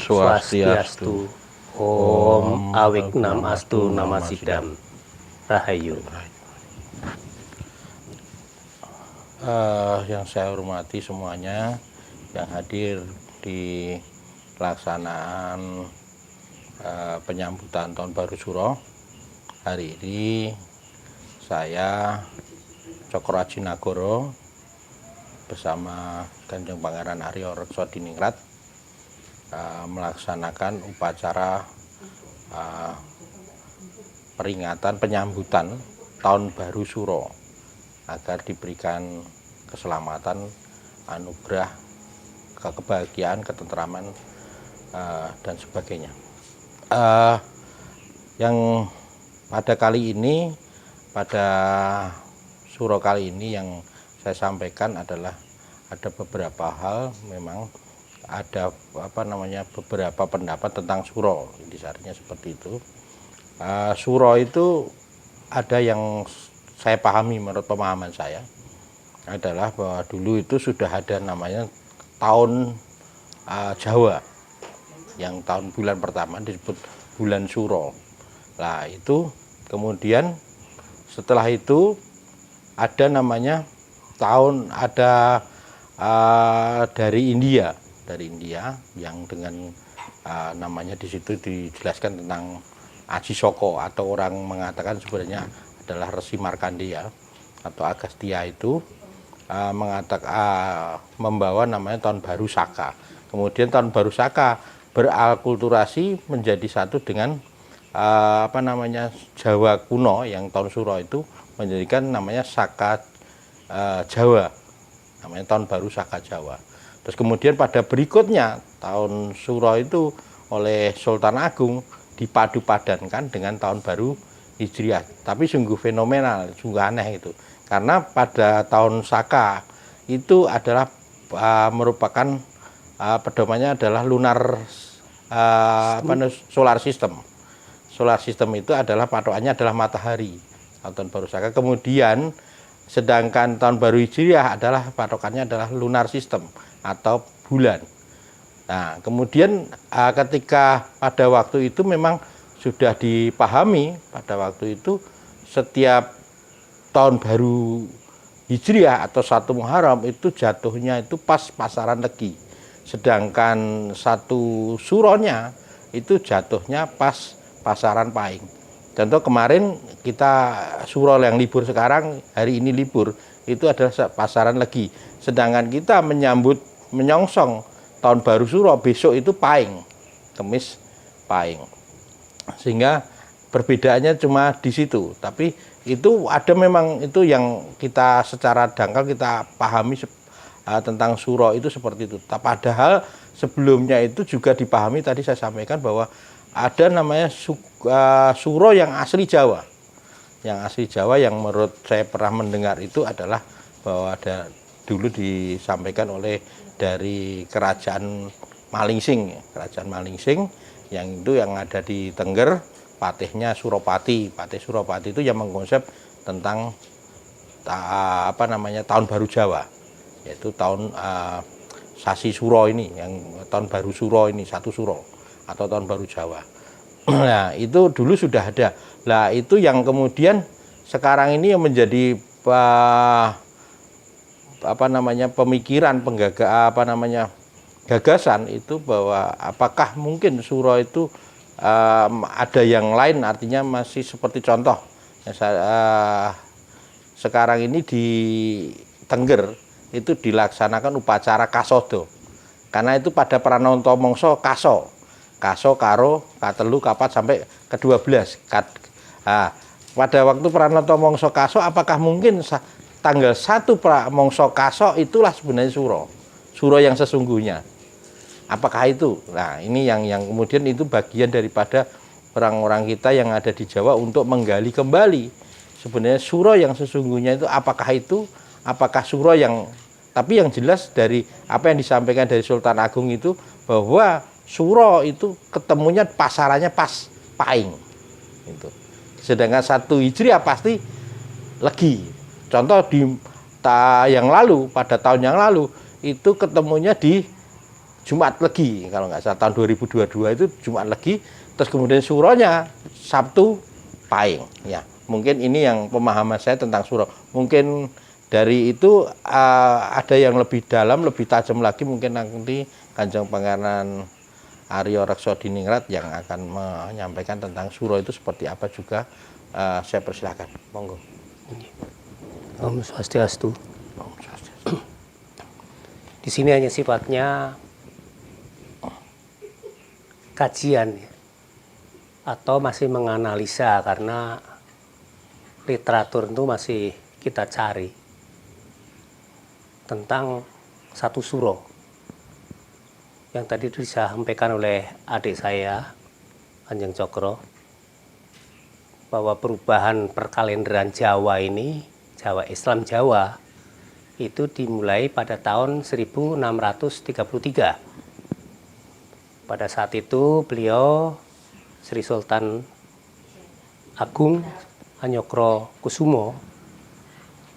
Swastiastu. Om Awiknam Astu Namasidam. Rahayu. Yang saya hormati semuanya yang hadir di pelaksanaan penyambutan Tahun Baru Suro. Hari ini saya Cokro Adinagoro bersama Kanjeng Pangeran Arya Rekso Diningrat melaksanakan upacara peringatan penyambutan Tahun Baru Suro agar diberikan keselamatan, anugerah, kebahagiaan, ketentraman, dan sebagainya. Yang pada kali ini, pada suro kali ini yang saya sampaikan adalah ada beberapa hal, memang ada beberapa pendapat tentang suro, intisarinya seperti itu. Suro itu ada yang saya pahami menurut pemahaman saya adalah bahwa dulu itu sudah ada namanya tahun Jawa, yang tahun bulan pertama disebut bulan Suro. Nah itu kemudian setelah itu ada namanya tahun dari India yang dengan namanya di situ dijelaskan tentang Aji Soko, atau orang mengatakan sebenarnya adalah Resi Markandeya atau Agastya itu membawa namanya Tahun Baru Saka. Kemudian Tahun Baru Saka beralkulturasi menjadi satu dengan Jawa kuno, yang tahun Suro itu menjadikan namanya Saka Jawa, namanya Tahun Baru Saka Jawa. Terus kemudian pada berikutnya tahun Suro itu oleh Sultan Agung dipadu-padankan dengan Tahun Baru Hijriah. Tapi sungguh fenomenal, sungguh aneh itu. Karena pada tahun Saka itu adalah merupakan pedomannya adalah lunar solar system. Solar system itu adalah patokannya adalah matahari tahun Baru Saka. Kemudian sedangkan Tahun Baru Hijriah adalah patokannya adalah lunar system atau bulan. Nah, kemudian ketika pada waktu itu memang sudah dipahami pada waktu itu setiap Tahun Baru Hijriah atau 1 Muharram itu jatuhnya itu pas pasaran Legi. Sedangkan 1 Suronya itu jatuhnya pas pasaran Pahing. Contoh kemarin kita Suro yang libur sekarang, hari ini libur, itu adalah pasaran Legi. Sedangkan kita menyongsong Tahun Baru Suro besok itu Pahing, Kemis Pahing. Sehingga perbedaannya cuma di situ. Tapi itu ada memang itu yang kita secara dangkal kita pahami tentang Suro itu seperti itu. Padahal sebelumnya itu juga dipahami, tadi saya sampaikan bahwa ada namanya Suro yang asli Jawa. Yang asli Jawa yang menurut saya pernah mendengar itu adalah bahwa ada dulu disampaikan oleh dari Kerajaan Malingsing, Kerajaan Malingsing yang itu yang ada di Tengger, patihnya Suropati. Patih Suropati itu yang mengkonsep tentang Tahun Baru Jawa, yaitu tahun Sasi Suro ini, yang Tahun Baru Suro ini, 1 Suro atau Tahun Baru Jawa. Nah, itu dulu sudah ada. Nah, itu yang kemudian sekarang ini yang menjadi pemikiran gagasan itu bahwa apakah mungkin Suro itu ada yang lain, artinya masih seperti contoh sekarang ini di Tengger itu dilaksanakan upacara Kasodo, karena itu pada Prananta Mangsa Kaso karo katelu kapat sampai ke-12. Pada waktu Prananta Mangsa Kaso, apakah mungkin tanggal 1 Mangsa Kaso itulah sebenarnya Suro yang sesungguhnya? Apakah itu? Nah, ini yang kemudian itu bagian daripada orang-orang kita yang ada di Jawa untuk menggali kembali sebenarnya Suro yang sesungguhnya itu apakah itu? Apakah Suro yang, tapi yang jelas dari apa yang disampaikan dari Sultan Agung itu bahwa Suro itu ketemunya pasarannya pas Pahing itu. Sedangkan 1 Hijriah pasti Legi. Contoh yang lalu, pada tahun yang lalu itu ketemunya di Jumat Legi kalau nggak salah tahun 2022 itu Jumat Legi, terus kemudian suronya Sabtu Pahing ya. Mungkin ini yang pemahaman saya tentang suro. Mungkin dari itu ada yang lebih dalam, lebih tajam lagi mungkin nanti Kanjeng Pangeran Aryo Reksodiningrat yang akan menyampaikan tentang suro itu seperti apa juga. Saya persilahkan, monggo. Om Swastiastu. Om Swastiastu. Di sini hanya sifatnya kajian ya, atau masih menganalisa karena literatur itu masih kita cari tentang satu suro yang tadi disampaikan oleh adik saya Kanjeng Cokro, bahwa perubahan perkalenderan Jawa ini, Jawa Islam Jawa, itu dimulai pada tahun 1633. Pada saat itu beliau Sri Sultan Agung Hanyokro Kusumo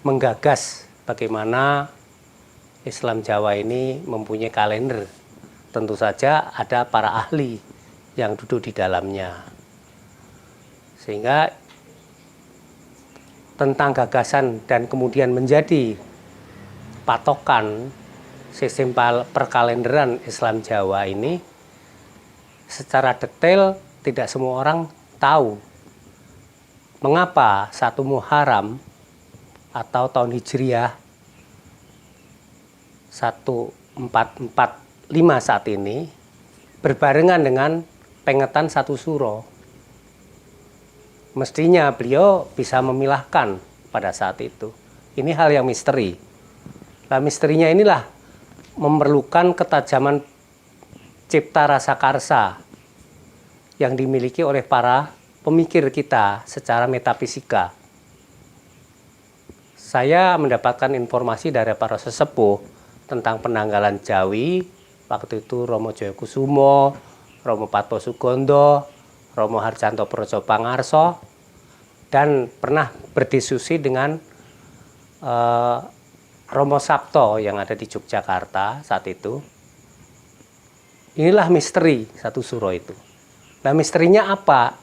menggagas bagaimana Islam Jawa ini mempunyai kalender. Tentu saja ada para ahli yang duduk di dalamnya. Sehingga tentang gagasan dan kemudian menjadi patokan sistem perkalenderan Islam Jawa ini secara detail tidak semua orang tahu mengapa 1 Muharram atau tahun Hijriah 1445 saat ini berbarengan dengan pengetan 1 suro. Mestinya beliau bisa memilahkan pada saat itu. Ini hal yang misteri. Nah, misterinya inilah memerlukan ketajaman cipta rasa karsa yang dimiliki oleh para pemikir kita secara metafisika. Saya mendapatkan informasi dari para sesepuh tentang penanggalan Jawi, waktu itu Romo Joyokusumo, Romo Patmo Sugondo, Romo Harjanto Projo Pangarso, dan pernah berdiskusi dengan Romo Sabto yang ada di Yogyakarta saat itu. Inilah misteri 1 suro itu. Nah, misterinya apa?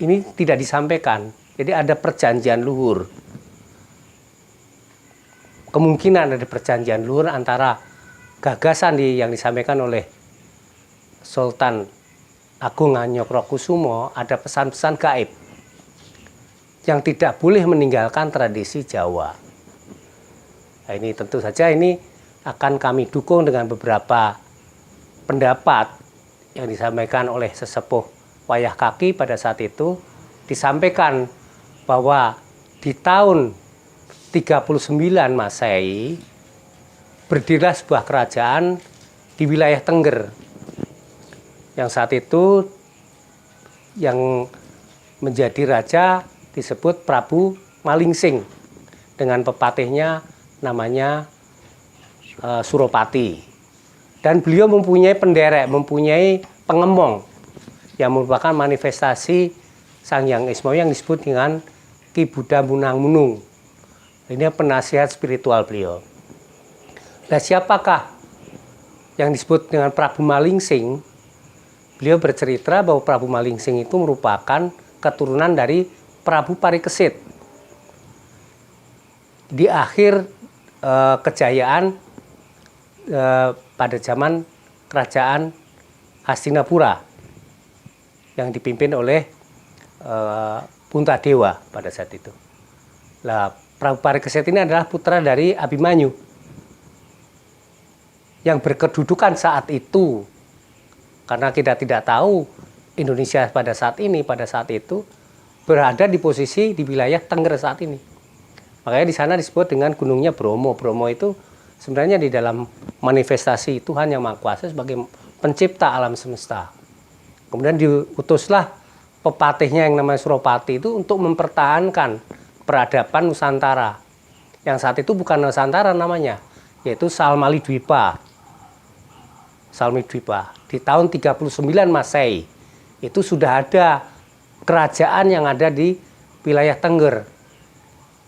Ini tidak disampaikan. Jadi ada perjanjian luhur. Kemungkinan ada perjanjian luhur antara gagasan yang disampaikan oleh Sultan Agung Hanyokro Kusumo, ada pesan-pesan gaib yang tidak boleh meninggalkan tradisi Jawa. Nah, ini tentu saja ini akan kami dukung dengan beberapa pendapat yang disampaikan oleh sesepuh wayah kaki pada saat itu. Disampaikan bahwa di tahun 39 Masehi berdirilah sebuah kerajaan di wilayah Tengger, yang saat itu yang menjadi raja disebut Prabu Malingsing dengan pepatihnya namanya Suropati. Dan beliau mempunyai penderek, mempunyai pengemong yang merupakan manifestasi Sang Hyang Ismawi yang disebut dengan Ki Buddha Munang Munung. Ini penasihat spiritual beliau. Nah, siapakah yang disebut dengan Prabu Malingsing? Beliau bercerita bahwa Prabu Malingsing itu merupakan keturunan dari Prabu Parikesit. Di akhir kejayaan pada zaman kerajaan Hastinapura yang dipimpin oleh Puntadewa pada saat itu. Nah, Prabu Parikesit ini adalah putra dari Abimanyu yang berkedudukan saat itu. Karena kita tidak tahu Indonesia pada saat itu berada di posisi di wilayah Tengger saat ini. Makanya di sana disebut dengan gunungnya Bromo. Bromo itu sebenarnya di dalam manifestasi Tuhan Yang Maha Kuasa sebagai pencipta alam semesta. Kemudian diutuslah pepatihnya yang namanya Suropati itu untuk mempertahankan peradaban Nusantara. Yang saat itu bukan Nusantara namanya, yaitu Salmali Dwipa. Salmi Dwipa. Di tahun 39 Masehi itu sudah ada kerajaan yang ada di wilayah Tengger.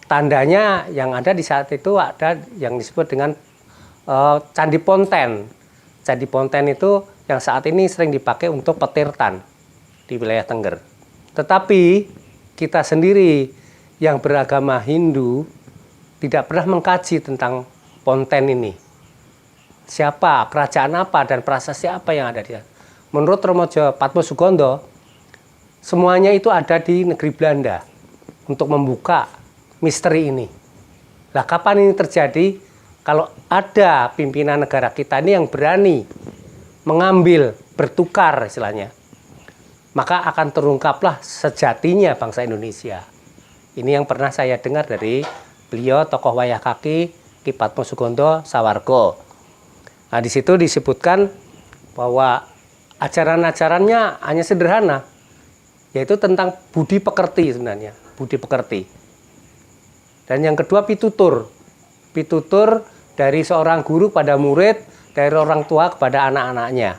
Tandanya yang ada di saat itu ada yang disebut dengan Candi Ponten. Candi Ponten itu yang saat ini sering dipakai untuk petirtan di wilayah Tengger. Tetapi kita sendiri yang beragama Hindu tidak pernah mengkaji tentang Ponten ini. Siapa, kerajaan apa, dan prasasti apa yang ada di sana. Menurut Romojo Padmosugondo, semuanya itu ada di negeri Belanda untuk membuka misteri ini. Lah kapan ini terjadi? Kalau ada pimpinan negara kita ini yang berani mengambil, bertukar istilahnya, maka akan terungkaplah sejatinya bangsa Indonesia. Ini yang pernah saya dengar dari beliau, tokoh wayah kaki, Ki Padmosugondo Sawargo. Nah, di situ disebutkan bahwa ajaran-ajarannya hanya sederhana, yaitu tentang budi pekerti sebenarnya, budi pekerti. Dan yang kedua pitutur. Pitutur dari seorang guru pada murid, dari orang tua kepada anak-anaknya.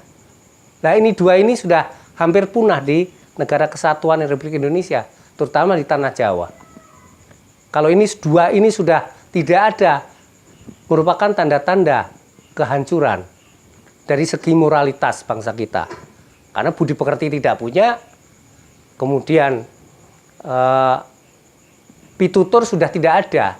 Nah, ini dua ini sudah hampir punah di negara kesatuan Republik Indonesia, terutama di tanah Jawa. Kalau ini dua ini sudah tidak ada, merupakan tanda-tanda kehancuran dari segi moralitas bangsa kita. Karena budi pekerti tidak punya, kemudian pitutur sudah tidak ada,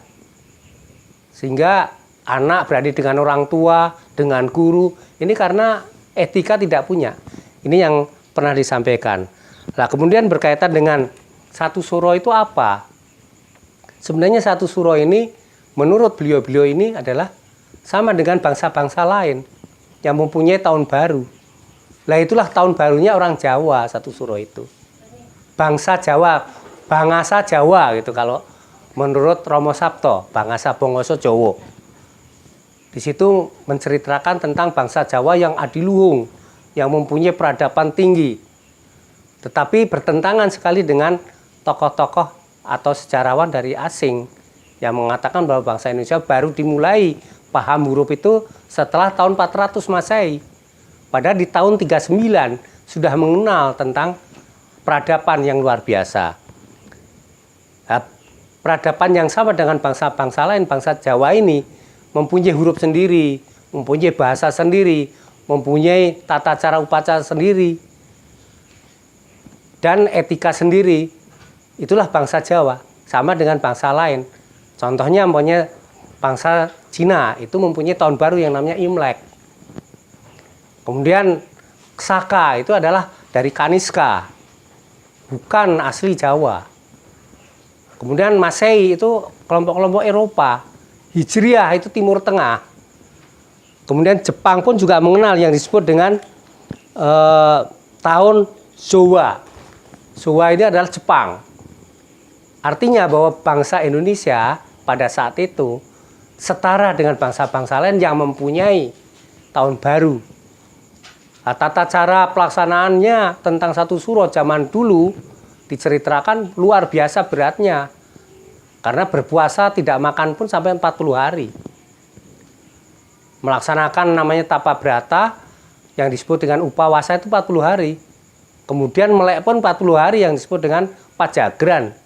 sehingga anak berani dengan orang tua, dengan guru, ini karena etika tidak punya. Ini yang pernah disampaikan. Nah, kemudian berkaitan dengan satu suro itu apa? Sebenarnya satu suro ini, menurut beliau-beliau ini adalah sama dengan bangsa-bangsa lain yang mempunyai tahun baru. Nah, itulah tahun barunya orang Jawa, satu suro itu. Bangsa Jawa, bangasa Jawa gitu kalau menurut Romo Sabto, bangasa Bongoso Jowo. Di situ menceritakan tentang bangsa Jawa yang adiluhung, yang mempunyai peradaban tinggi. Tetapi bertentangan sekali dengan tokoh-tokoh atau sejarawan dari asing yang mengatakan bahwa bangsa Indonesia baru dimulai paham huruf itu setelah tahun 400 Masehi. Padahal di tahun 39 sudah mengenal tentang peradaban yang luar biasa. Nah, peradaban yang sama dengan bangsa-bangsa lain, bangsa Jawa ini mempunyai huruf sendiri, mempunyai bahasa sendiri, mempunyai tata cara upacara sendiri, dan etika sendiri. Itulah bangsa Jawa, sama dengan bangsa lain. Contohnya mempunyai bangsa Cina, itu mempunyai tahun baru yang namanya Imlek. Kemudian Saka itu adalah dari Kaniska, bukan asli Jawa. Kemudian Masehi itu kelompok-kelompok Eropa. Hijriah itu Timur Tengah. Kemudian Jepang pun juga mengenal yang disebut dengan tahun Showa. Showa ini adalah Jepang. Artinya bahwa bangsa Indonesia pada saat itu setara dengan bangsa-bangsa lain yang mempunyai tahun baru. Nah, tata cara pelaksanaannya tentang satu suro zaman dulu diceritakan luar biasa beratnya. Karena berpuasa tidak makan pun sampai 40 hari. Melaksanakan namanya tapa brata yang disebut dengan upawasa itu 40 hari. Kemudian melek pun 40 hari yang disebut dengan pajagran.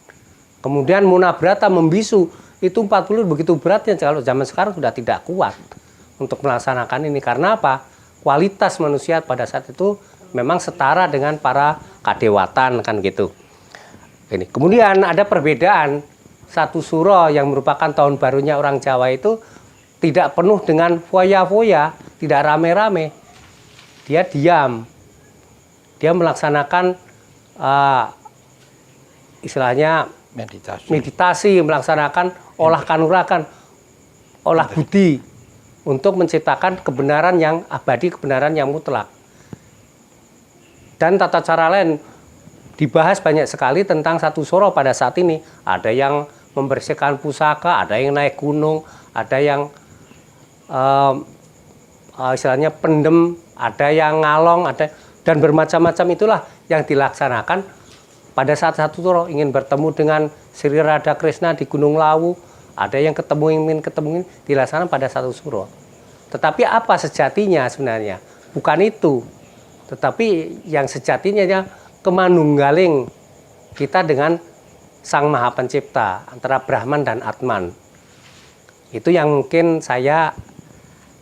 Kemudian munabrata membisu itu 40 begitu beratnya kalau zaman sekarang sudah tidak kuat untuk melaksanakan ini. Karena apa? Kualitas manusia pada saat itu memang setara dengan para kadewatan kan gitu. Ini. Kemudian ada perbedaan. Satu suro yang merupakan tahun barunya orang Jawa itu tidak penuh dengan foya-foya, tidak rame-rame. Dia diam. Dia melaksanakan istilahnya meditasi, melaksanakan olah kanuragan, olah budi untuk menciptakan kebenaran yang abadi, kebenaran yang mutlak. Dan tata cara lain dibahas banyak sekali tentang satu suro pada saat ini. Ada yang membersihkan pusaka, ada yang naik gunung, ada yang istilahnya pendem, ada yang ngalong, ada dan bermacam-macam itulah yang dilaksanakan pada saat satu suro ingin bertemu dengan Sri Radha Krishna di Gunung Lawu, ada yang ingin ketemu dilaksanakan pada satu suro. Tetapi apa sejatinya sebenarnya? Bukan itu. Tetapi yang sejatinya kemanunggaling kita dengan Sang Maha Pencipta, antara Brahman dan Atman. Itu yang mungkin saya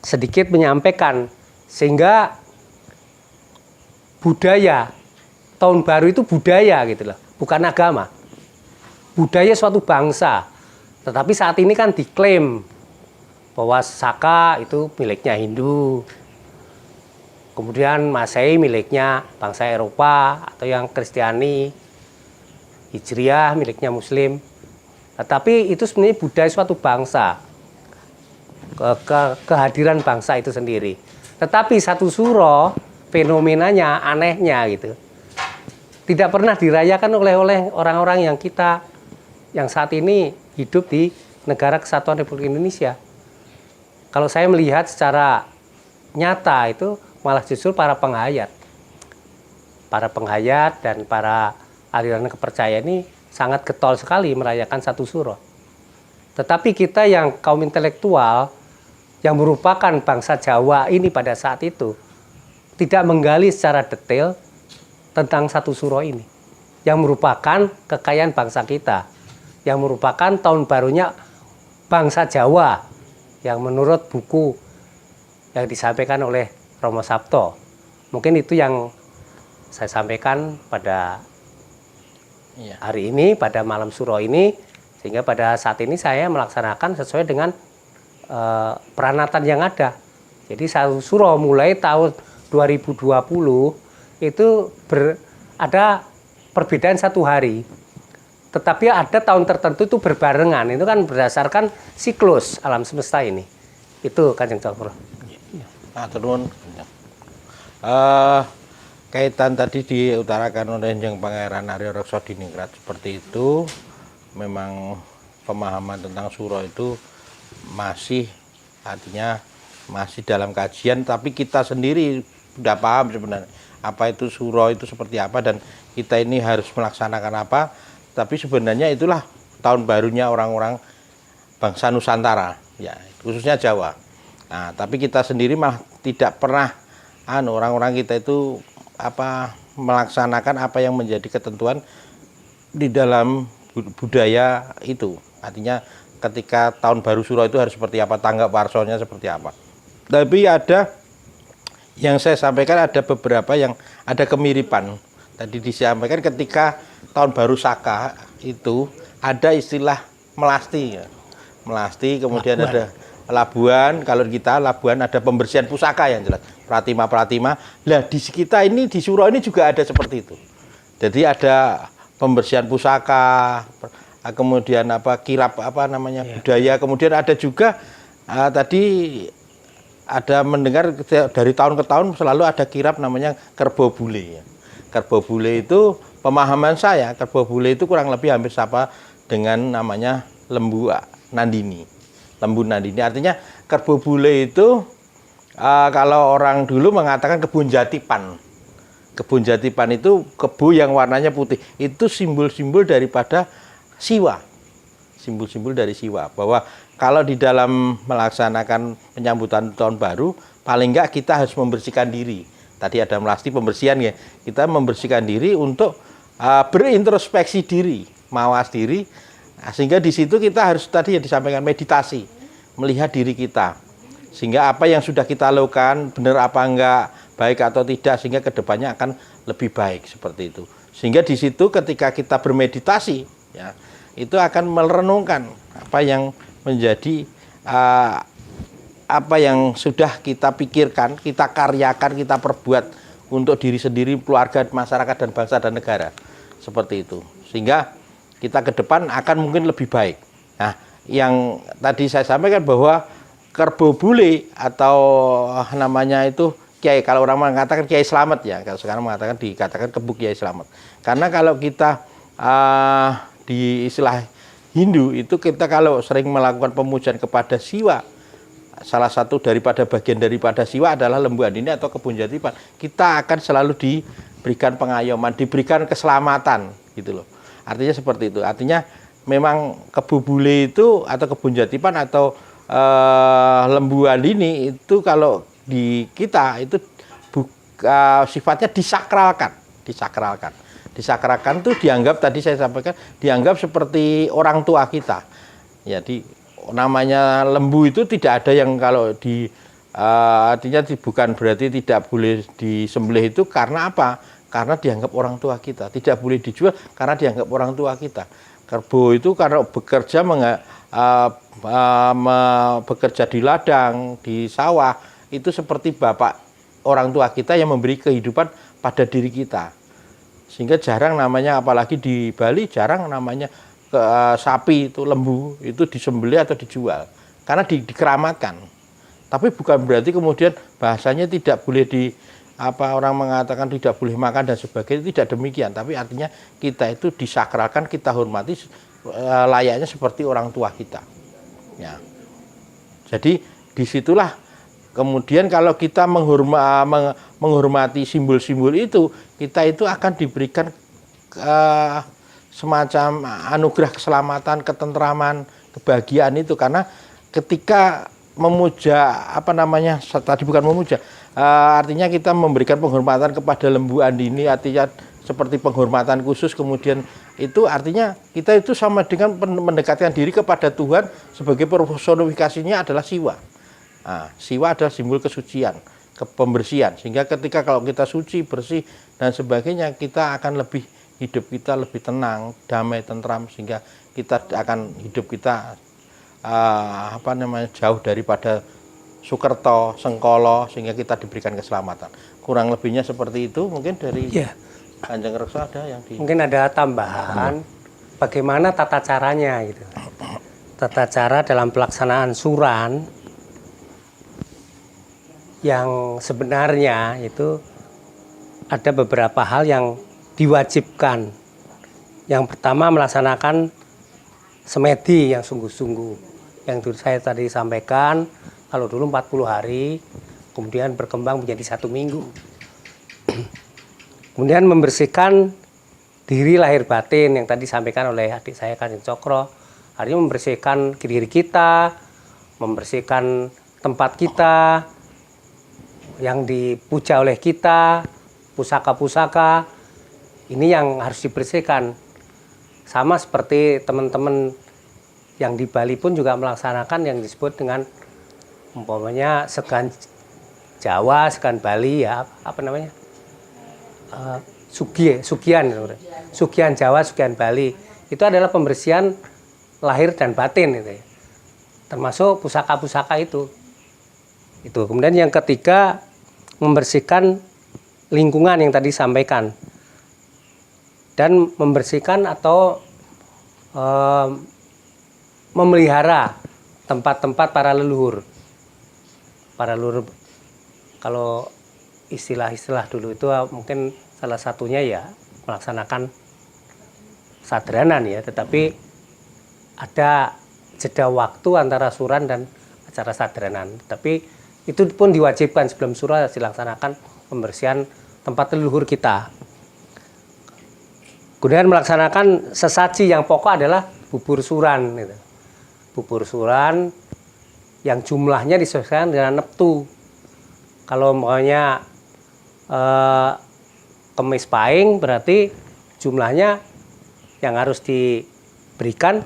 sedikit menyampaikan Sehingga budaya, tahun baru itu budaya gitu loh, bukan agama. Budaya suatu bangsa. Tetapi saat ini kan diklaim bahwa Saka itu miliknya Hindu. Kemudian Masehi miliknya bangsa Eropa atau yang Kristiani. Hijriah miliknya Muslim. Tetapi itu sebenarnya budaya suatu bangsa. Kehadiran bangsa itu sendiri. Tetapi satu suro fenomenanya anehnya gitu. Tidak pernah dirayakan oleh orang-orang yang saat ini hidup di Negara Kesatuan Republik Indonesia. Kalau saya melihat secara nyata itu malah justru para penghayat. Para penghayat dan para aliran kepercayaan ini sangat getol sekali merayakan satu suro. Tetapi kita yang kaum intelektual yang merupakan bangsa Jawa ini pada saat itu tidak menggali secara detail tentang satu suro ini yang merupakan kekayaan bangsa kita, yang merupakan tahun barunya bangsa Jawa yang menurut buku yang disampaikan oleh Romo Sabto. Mungkin itu yang saya sampaikan pada hari ini, pada malam suro ini, sehingga pada saat ini saya melaksanakan sesuai dengan peranatan yang ada. Jadi satu suro mulai tahun 2020 itu ada perbedaan satu hari. Tetapi ada tahun tertentu itu berbarengan. Itu kan berdasarkan siklus alam semesta ini. Itu Kanjeng Cokro. Nah, turun. Kaitan tadi diutarakan oleh Kanjeng Pangeran Arya Reksa Diningrat seperti itu. Memang pemahaman tentang suro itu masih artinya masih dalam kajian, tapi kita sendiri sudah paham sebenarnya apa itu suro itu seperti apa dan kita ini harus melaksanakan apa. Tapi sebenarnya itulah tahun barunya orang-orang bangsa Nusantara, ya khususnya Jawa. Nah, tapi kita sendiri malah tidak pernah orang-orang kita itu melaksanakan apa yang menjadi ketentuan di dalam budaya itu. Artinya ketika tahun baru suro itu harus seperti apa, tanggap warsonya seperti apa. Tapi ada yang saya sampaikan, ada beberapa yang ada kemiripan. Tadi disampaikan ketika tahun baru Saka itu ada istilah melasti. Melasti, kemudian ada Labuan. Kalau kita Labuan ada pembersihan pusaka yang jelas. Pratima. Lah di kita ini di suro ini juga ada seperti itu. Jadi ada pembersihan pusaka, kemudian kirap budaya, kemudian ada juga tadi ada mendengar dari tahun ke tahun selalu ada kirap namanya Kerbo Bule. Kerbo Bule itu pemahaman saya, Kerbo Bule itu kurang lebih hampir sama dengan namanya Lembu Nandini. Lembu Nandini artinya Kerbo Bule itu kalau orang dulu mengatakan kebun jatipan. Kebun jatipan itu kebu yang warnanya putih. Itu simbol-simbol daripada Siwa. Simbol-simbol dari Siwa. Bahwa kalau di dalam melaksanakan penyambutan tahun baru, paling enggak kita harus membersihkan diri. Tadi ada melasti pembersihan ya. Kita membersihkan diri untuk berintrospeksi diri, mawas diri. Sehingga di situ kita harus tadi yang disampaikan meditasi, melihat diri kita. Sehingga apa yang sudah kita lakukan benar apa enggak, baik atau tidak, sehingga kedepannya akan lebih baik seperti itu. Sehingga di situ ketika kita bermeditasi, ya, itu akan merenungkan apa yang menjadi apa yang sudah kita pikirkan, kita karyakan, kita perbuat untuk diri sendiri, keluarga, masyarakat, dan bangsa dan negara. Seperti itu. Sehingga kita ke depan akan mungkin lebih baik. Nah, yang tadi saya sampaikan bahwa Kerbo Bule atau namanya itu Kiai, kalau orang mengatakan Kiai Slamet ya, kalau sekarang dikatakan Kebu Kiai Slamet. Karena kalau kita di istilah Hindu itu kita kalau sering melakukan pemujaan kepada Siwa, salah satu bagian daripada Siwa adalah Lembu Nandini atau kebun jatipan. Kita akan selalu diberikan pengayoman, diberikan keselamatan gitu loh. Artinya seperti itu. Artinya memang Kerbo Bule itu atau kebun jatipan atau Lembu Nandini itu kalau di kita itu sifatnya disakralkan. Disakralkan itu dianggap, tadi saya sampaikan, dianggap seperti orang tua kita. Jadi namanya lembu itu tidak ada yang kalau di Artinya bukan berarti tidak boleh disembelih itu karena apa? Karena dianggap orang tua kita. Tidak boleh dijual karena dianggap orang tua kita. Kerbau itu karena bekerja bekerja di ladang, di sawah, itu seperti bapak orang tua kita yang memberi kehidupan pada diri kita. Sehingga jarang namanya, apalagi di Bali jarang namanya sapi itu, lembu itu disembelih atau dijual karena dikeramatkan. Tapi bukan berarti kemudian bahasanya tidak boleh orang mengatakan tidak boleh makan dan sebagainya, tidak demikian. Tapi artinya kita itu disakralkan, kita hormati layaknya seperti orang tua kita. Ya. Jadi disitulah kemudian kalau kita menghormati simbol-simbol itu, kita itu akan diberikan semacam anugerah keselamatan, ketentraman, kebahagiaan itu. Karena ketika memuja, tadi bukan memuja, artinya kita memberikan penghormatan kepada lembu andini, artinya seperti penghormatan khusus, kemudian itu artinya kita itu sama dengan mendekatkan diri kepada Tuhan, sebagai personifikasinya adalah Siwa. Nah, Siwa adalah simbol kesucian, pembersihan, sehingga ketika kalau kita suci, bersih dan sebagainya, kita akan hidup kita lebih tenang, damai, tentram, sehingga kita akan hidup kita jauh daripada Sukerto, Sengkolo, sehingga kita diberikan keselamatan. Kurang lebihnya seperti itu. Mungkin dari Kanjeng Rekso ada yang mungkin ada tambahan bagaimana tata caranya gitu. Tata cara dalam pelaksanaan suran yang sebenarnya itu ada beberapa hal yang diwajibkan. Yang pertama, melaksanakan semedi yang sungguh-sungguh. Yang saya tadi sampaikan, kalau dulu 40 hari, kemudian berkembang menjadi 1 minggu. Kemudian membersihkan diri lahir batin yang tadi disampaikan oleh adik saya Kanjeng Cokro. Artinya membersihkan diri kita, membersihkan tempat kita yang dipuja oleh kita, pusaka-pusaka. Ini yang harus dibersihkan. Sama seperti teman-teman yang di Bali pun juga melaksanakan yang disebut dengan umpamanya segan Jawa, segan Bali, ya Sugian Jawa, Sugian Bali. Itu adalah pembersihan lahir dan batin itu ya. Termasuk pusaka-pusaka itu. Kemudian yang ketiga, membersihkan lingkungan yang tadi disampaikan. Dan membersihkan atau memelihara tempat-tempat para leluhur. Para leluhur, kalau istilah-istilah dulu itu mungkin salah satunya ya melaksanakan sadranan ya, tetapi ada jeda waktu antara suran dan acara sadranan. Tapi itu pun diwajibkan sebelum suran dilaksanakan pembersihan tempat leluhur kita. Kemudian melaksanakan sesaji yang pokok adalah bubur suran gitu. Bubur suran yang jumlahnya disesuaikan dengan neptu. Kalau maunya kemis pahing, berarti jumlahnya yang harus diberikan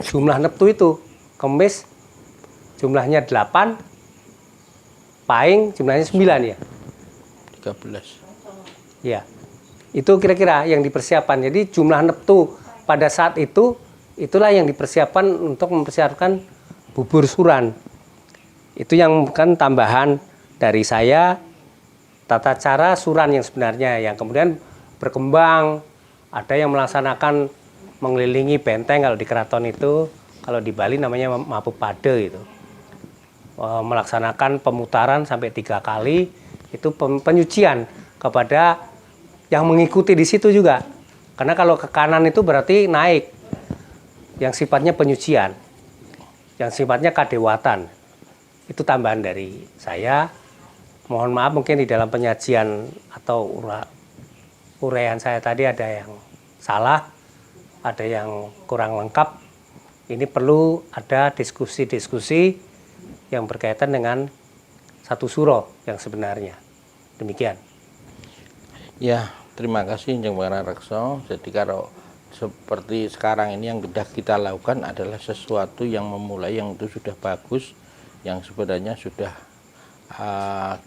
jumlah neptu itu. Kemis jumlahnya 8, pahing jumlahnya 9 ya. 13. Ya. Itu kira-kira yang dipersiapkan. Jadi jumlah neptu pada saat itu, itulah yang dipersiapkan untuk mempersiapkan bubur suran. Itu yang kan tambahan dari saya, tata cara suran yang sebenarnya, yang kemudian berkembang. Ada yang melaksanakan mengelilingi benteng kalau di keraton itu, kalau di Bali namanya Mapupade itu. Melaksanakan pemutaran sampai 3 kali, itu penyucian kepada yang mengikuti di situ juga. Karena kalau ke kanan itu berarti naik, yang sifatnya penyucian, yang sifatnya kadewatan. Itu tambahan dari saya. Mohon maaf mungkin di dalam penyajian atau uraian saya tadi ada yang salah, ada yang kurang lengkap. Ini perlu ada diskusi-diskusi yang berkaitan dengan satu suro yang sebenarnya. Demikian. Ya, terima kasih Kanjeng Rekso. Jadi kalau seperti sekarang ini yang sudah kita lakukan adalah sesuatu yang memulai, yang itu sudah bagus, yang sebenarnya sudah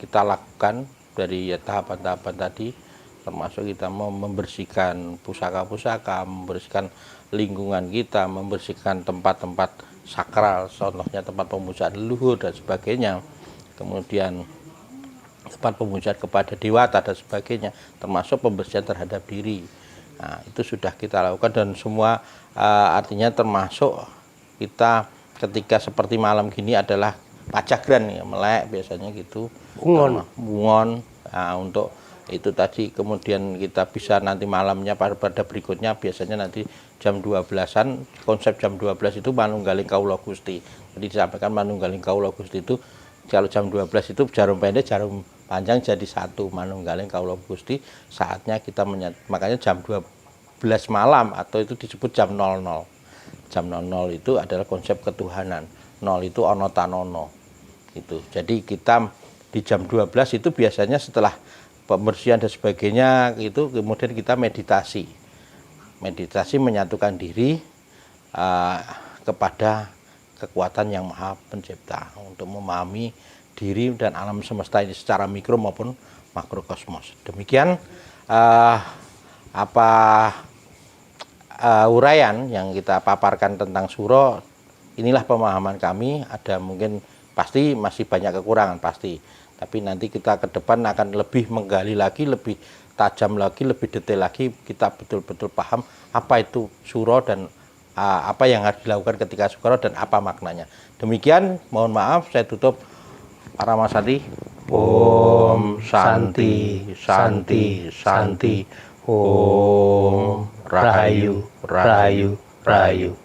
kita lakukan dari tahapan-tahapan tadi, termasuk kita membersihkan pusaka-pusaka, membersihkan lingkungan kita, membersihkan tempat-tempat sakral, contohnya tempat pemujaan leluhur dan sebagainya, kemudian tempat pemujaan kepada dewata dan sebagainya, termasuk pembersihan terhadap diri. Nah, itu sudah kita lakukan dan semua artinya termasuk kita ketika seperti malam gini adalah pacagran ya, melek biasanya gitu, bungon. Nah, untuk itu tadi kemudian kita bisa nanti malamnya pada berikutnya biasanya nanti jam 12-an, konsep jam 12 itu manunggaling kawula Gusti. Jadi disampaikan manunggaling kawula Gusti itu kalau jam 12 itu jarum pendek jarum panjang jadi satu, manunggaling kawula Gusti. Saatnya kita makanya jam 12 malam atau itu disebut jam 00. Jam 00 itu adalah konsep ketuhanan. 0 itu ono tanono. Itu. Jadi kita di jam 12 itu biasanya setelah pembersihan dan sebagainya itu kemudian kita meditasi. Meditasi menyatukan diri kepada kekuatan yang maha pencipta untuk memahami diri dan alam semesta ini secara mikro maupun makrokosmos. Demikian uraian yang kita paparkan tentang suro. Inilah pemahaman kami, ada mungkin pasti masih banyak kekurangan pasti, tapi nanti kita ke depan akan lebih menggali lagi, lebih tajam lagi, lebih detail lagi, kita betul-betul paham apa itu suro dan apa yang harus dilakukan ketika suro dan apa maknanya. Demikian, mohon maaf saya tutup. Para Mas Santi, Om Santi, Santi, Santi, Om Rahayu, Rahayu, Rahayu.